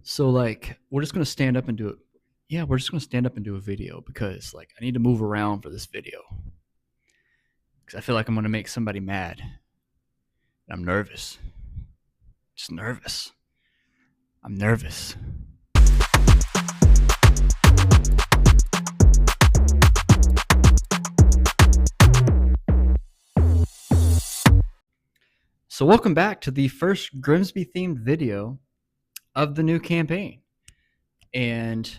So like we're just gonna stand up and do it. Yeah, we're just gonna stand up and do a video because like I need to move around for this video because I feel like I'm gonna make somebody mad. I'm nervous. Just nervous. I'm nervous. So welcome back to the first Grimsby themed video of the new campaign. And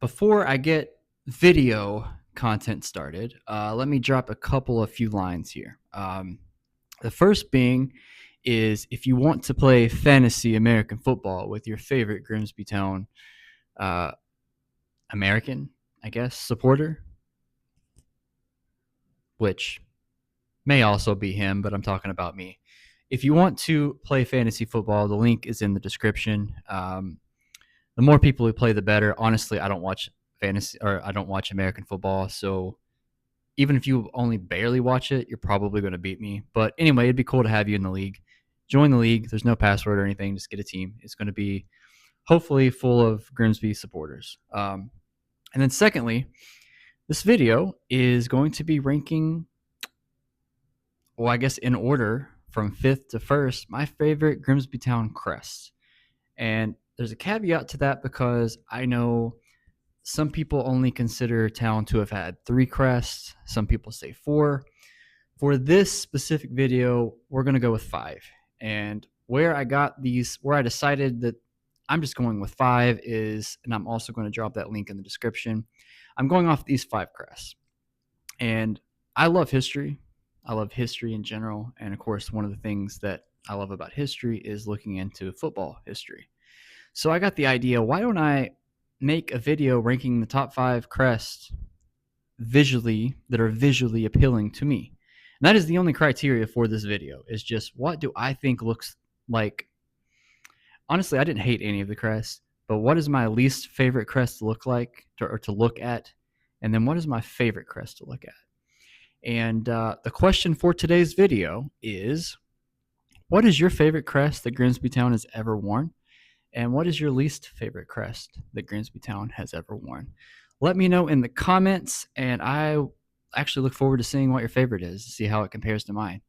before I get video content started, let me drop a few lines here. The first being is if you want to play fantasy American football with your favorite Grimsby Town American, I guess, supporter, which may also be him, but I'm talking about me. If you want to play fantasy football, the link is in the description. The more people who play, the better. Honestly, I don't watch American football, so even if you only barely watch it, you're probably going to beat me. But anyway, it'd be cool to have you in the league. Join the league. There's no password or anything. Just get a team. It's going to be hopefully full of Grimsby supporters. And then secondly, this video is going to be ranking, well, I guess in order from 5th to 1st, my favorite Grimsby Town Crest. And there's a caveat to that because I know some people only consider Town to have had 3 crests. Some people say 4. For this specific video, we're going to go with 5. And where I decided that I'm just going with 5 is, and I'm also going to drop that link in the description, I'm going off these 5 crests. And I love history. I love history in general. And of course, one of the things that I love about history is looking into football history. So I got the idea, why don't I make a video ranking the top 5 crests that are visually appealing to me. And that is the only criteria for this video, is just what do I think looks like. Honestly, I didn't hate any of the crests, but what is my least favorite crest to look like or to look at? And then what is my favorite crest to look at? And the question for today's video is, what is your favorite crest that Grimsby Town has ever worn? And what is your least favorite crest that Grimsby Town has ever worn? Let me know in the comments, and I actually look forward to seeing what your favorite is, to see how it compares to mine.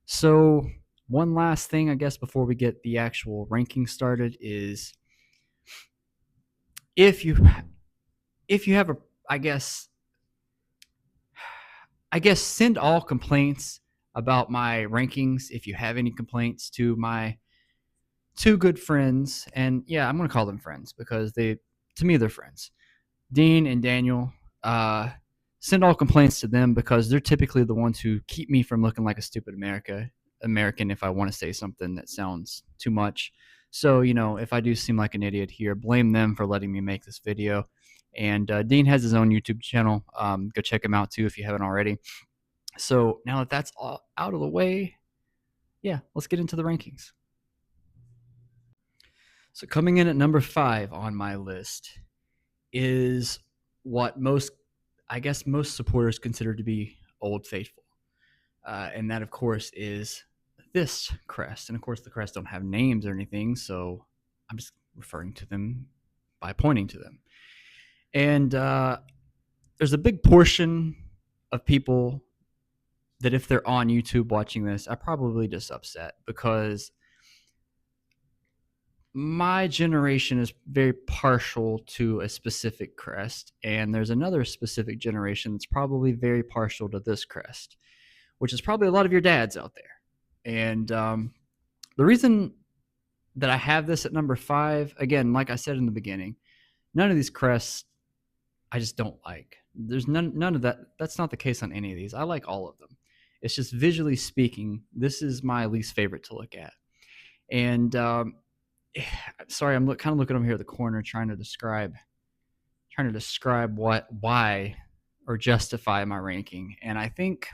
So one last thing, I guess, before we get the actual ranking started is if you have a, I guess send all complaints about my rankings, if you have any complaints, to my 2 good friends. And yeah, I'm going to call them friends because to me, they're friends. Dean and Daniel. Send all complaints to them because they're typically the ones who keep me from looking like a stupid American if I want to say something that sounds too much. So, if I do seem like an idiot here, blame them for letting me make this video. And Dean has his own YouTube channel. Go check him out too if you haven't already. So now that that's all out of the way, yeah, let's get into the rankings. So coming in at number 5 on my list is what most supporters consider to be Old Faithful. And that, of course, is this crest. And, of course, the crests don't have names or anything, so I'm just referring to them by pointing to them. And there's a big portion of people that if they're on YouTube watching this are probably just upset because my generation is very partial to a specific crest, and there's another specific generation that's probably very partial to this crest, which is probably a lot of your dads out there. And the reason that I have this at number 5, again, like I said in the beginning, none of these crests I just don't like. There's none of that. That's not the case on any of these. I like all of them. It's just visually speaking, this is my least favorite to look at. And sorry, I'm kind of looking over here at the corner trying to describe why or justify my ranking. And I think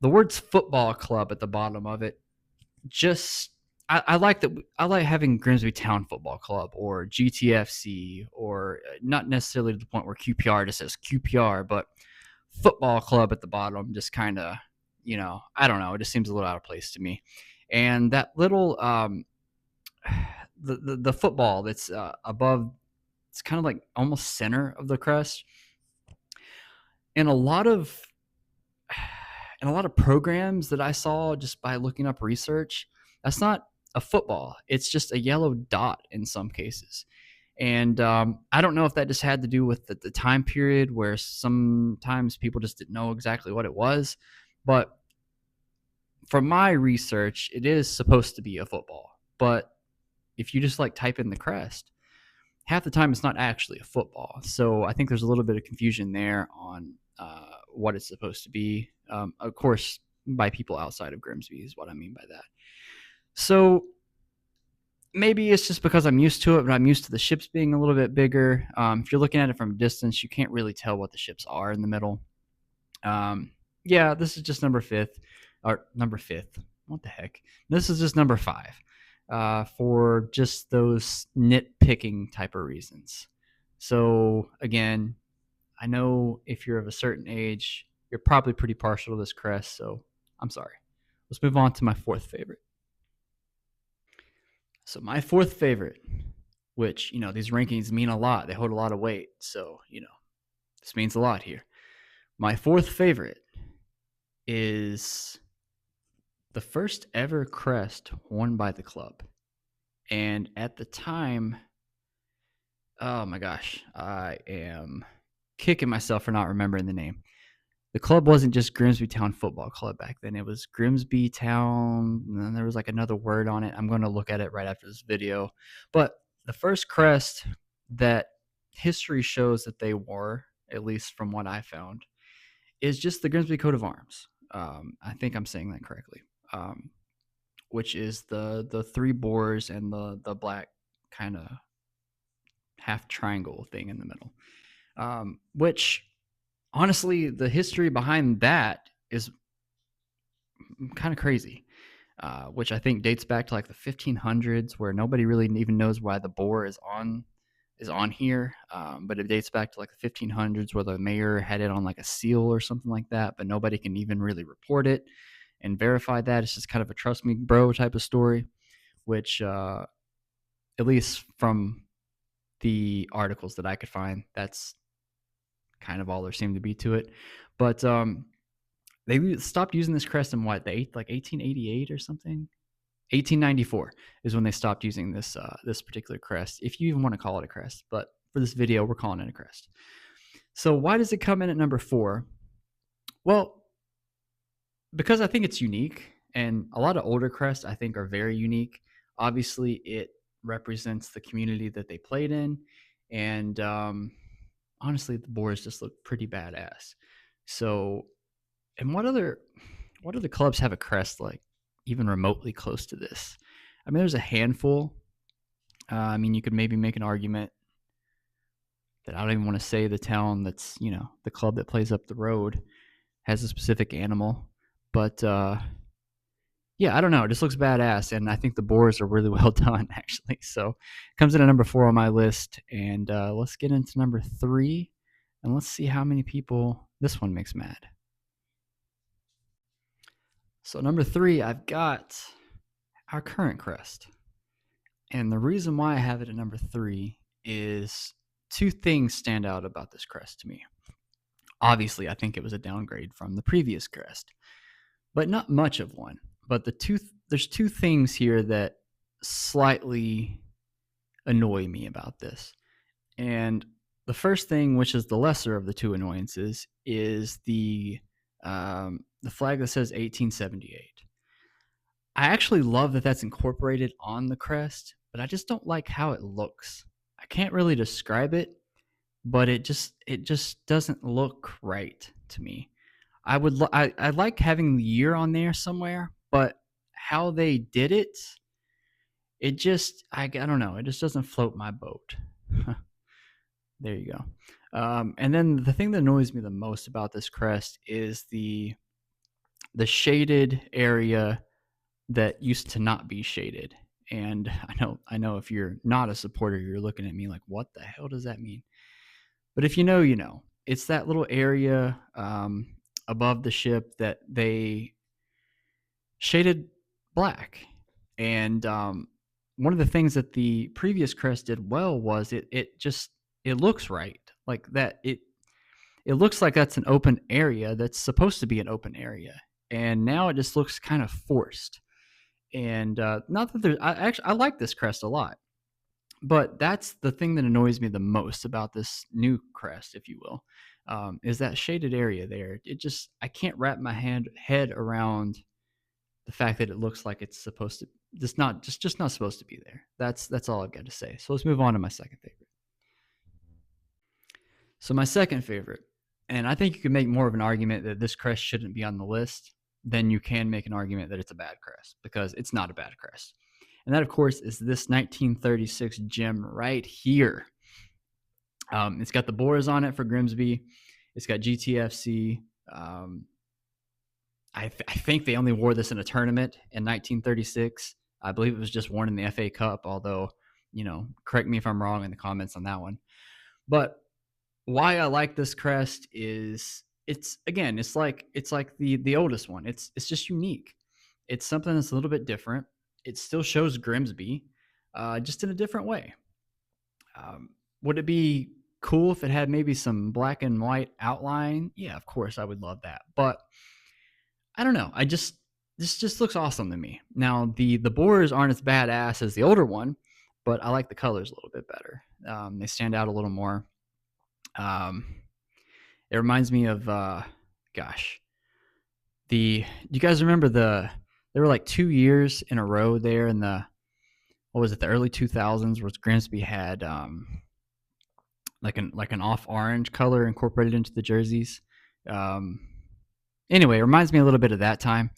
the words football club at the bottom of it, just I like that. I like having Grimsby Town Football Club or GTFC, or not necessarily to the point where QPR just says QPR, but football club at the bottom just kind of, I don't know, it just seems a little out of place to me. And that little the football that's above. It's kind of like almost center of the crest, and a lot of programs that I saw just by looking up research, that's not a football. It's just a yellow dot in some cases. And I don't know if that just had to do with the time period where sometimes people just didn't know exactly what it was. But from my research, it is supposed to be a football. But if you just like type in the crest, half the time it's not actually a football. So I think there's a little bit of confusion there on what it's supposed to be. Of course, by people outside of Grimsby is what I mean by that. So maybe it's just because I'm used to it, but I'm used to the ships being a little bit bigger. If you're looking at it from a distance, you can't really tell what the ships are in the middle. Yeah, this is just number fifth. What the heck? This is just number 5 for just those nitpicking type of reasons. So again, I know if you're of a certain age, you're probably pretty partial to this crest. So I'm sorry. Let's move on to my 4th favorite. So my 4th favorite, which, these rankings mean a lot. They hold a lot of weight. So, this means a lot here. My 4th favorite is the first ever crest worn by the club. And at the time, oh my gosh, I am kicking myself for not remembering the name. The club wasn't just Grimsby Town Football Club back then. It was Grimsby Town, and then there was like another word on it. I'm going to look at it right after this video. But the first crest that history shows that they wore, at least from what I found, is just the Grimsby coat of arms. I think I'm saying that correctly, which is the 3 boars and the black kind of half triangle thing in the middle, which honestly, the history behind that is kind of crazy, which I think dates back to like the 1500s, where nobody really even knows why the boar is on here. But it dates back to like the 1500s, where the mayor had it on like a seal or something like that, but nobody can even really report it and verify that. It's just kind of a trust me, bro type of story, which, at least from the articles that I could find, that's kind of all there seemed to be to it. But they stopped using this crest in what, like 1888 or something. 1894 is when they stopped using this particular crest, if you even want to call it a crest. But for this video, we're calling it a crest. So why does it come in at number 4? Well, because I think it's unique, and a lot of older crests I think are very unique. Obviously, it represents the community that they played in, and honestly, the boars just look pretty badass. So, and what other clubs have a crest like even remotely close to this? I mean, there's a handful. I mean, you could maybe make an argument that I don't even want to say the town that's, the club that plays up the road has a specific animal. But yeah, I don't know. It just looks badass, and I think the boars are really well done, actually. So it comes in at number 4 on my list, and let's get into number 3, and let's see how many people this one makes mad. So number 3, I've got our current crest. And the reason why I have it at number 3 is 2 things stand out about this crest to me. Obviously, I think it was a downgrade from the previous crest, but not much of one. But there's 2 things here that slightly annoy me about this. And the first thing, which is the lesser of the 2 annoyances, is the flag that says 1878. I actually love that that's incorporated on the crest, but I just don't like how it looks. I can't really describe it, but it just doesn't look right to me. I like having the year on there somewhere, but how they did it, it just I don't know. It just doesn't float my boat. There you go. And then the thing that annoys me the most about this crest is the shaded area that used to not be shaded. And I know if you're not a supporter, you're looking at me like, what the hell does that mean? But if you know, you know. It's that little area above the ship that they shaded black. And one of the things that the previous crest did well was it looks right, like that. It looks like that's an open area that's supposed to be an open area, and now it just looks kind of forced. And not that there's, I like this crest a lot, but that's the thing that annoys me the most about this new crest, if you will, is that shaded area there. I can't wrap my head around the fact that it looks like it's supposed to just not supposed to be there. That's all I've got to say. So let's move on to my second favorite. So my second favorite, and I think you can make more of an argument that this crest shouldn't be on the list than you can make an argument that it's a bad crest, because it's not a bad crest. And that, of course, is this 1936 gem right here. It's got the Boars on it for Grimsby. It's got GTFC. I think they only wore this in a tournament in 1936. I believe it was just worn in the FA Cup, although, correct me if I'm wrong in the comments on that one. But why I like this crest is it's like the oldest one. It's just unique. It's something that's a little bit different. It still shows Grimsby, just in a different way. Would it be cool if it had maybe some black and white outline? Yeah, of course, I would love that. But I don't know. This just looks awesome to me. Now, the Boars aren't as badass as the older one, but I like the colors a little bit better. They stand out a little more. It reminds me of, do you guys remember there were like 2 years in a row there in the early 2000s, where Grimsby had like an off orange color incorporated into the jerseys. Anyway, it reminds me a little bit of that time.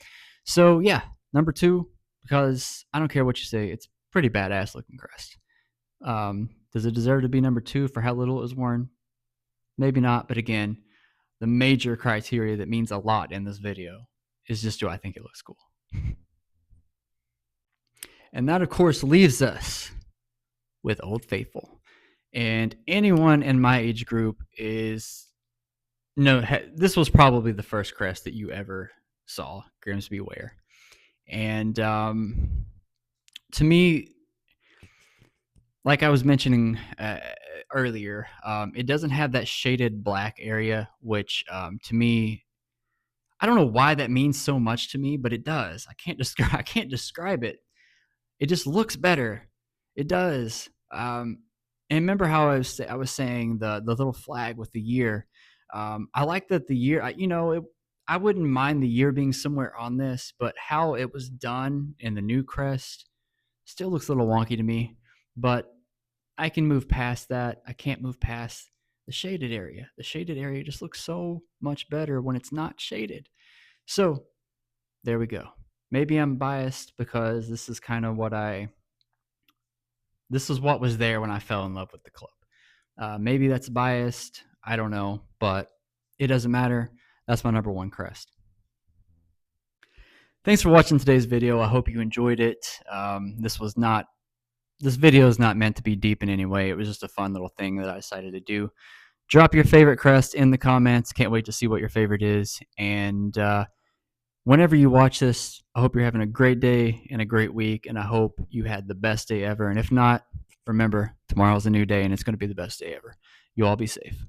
So yeah, number 2, because I don't care what you say, it's pretty badass looking crest. Does it deserve to be number 2 for how little it was worn? Maybe not, but again, the major criteria that means a lot in this video is just, do I think it looks cool? And that, of course, leaves us with Old Faithful. And anyone in my age group this was probably the first crest that you ever saw Grimsby wear. And to me, like I was mentioning earlier, it doesn't have that shaded black area, which to me, I don't know why that means so much to me, but it does. I can't describe it. It just looks better. It does. And remember how I was saying the little flag with the year. I like that the year. I wouldn't mind the year being somewhere on this, but how it was done in the new crest still looks a little wonky to me. But I can move past that. I can't move past the shaded area. The shaded area just looks so much better when it's not shaded. So there we go. Maybe I'm biased because this is kind of this is what was there when I fell in love with the club. Maybe that's biased. I don't know, but it doesn't matter. That's my number 1 crest. Thanks for watching today's video. I hope you enjoyed it. This video is not meant to be deep in any way. It was just a fun little thing that I decided to do. Drop your favorite crest in the comments. Can't wait to see what your favorite is. And whenever you watch this, I hope you're having a great day and a great week, and I hope you had the best day ever. And if not, remember, tomorrow's a new day, and it's going to be the best day ever. You all be safe.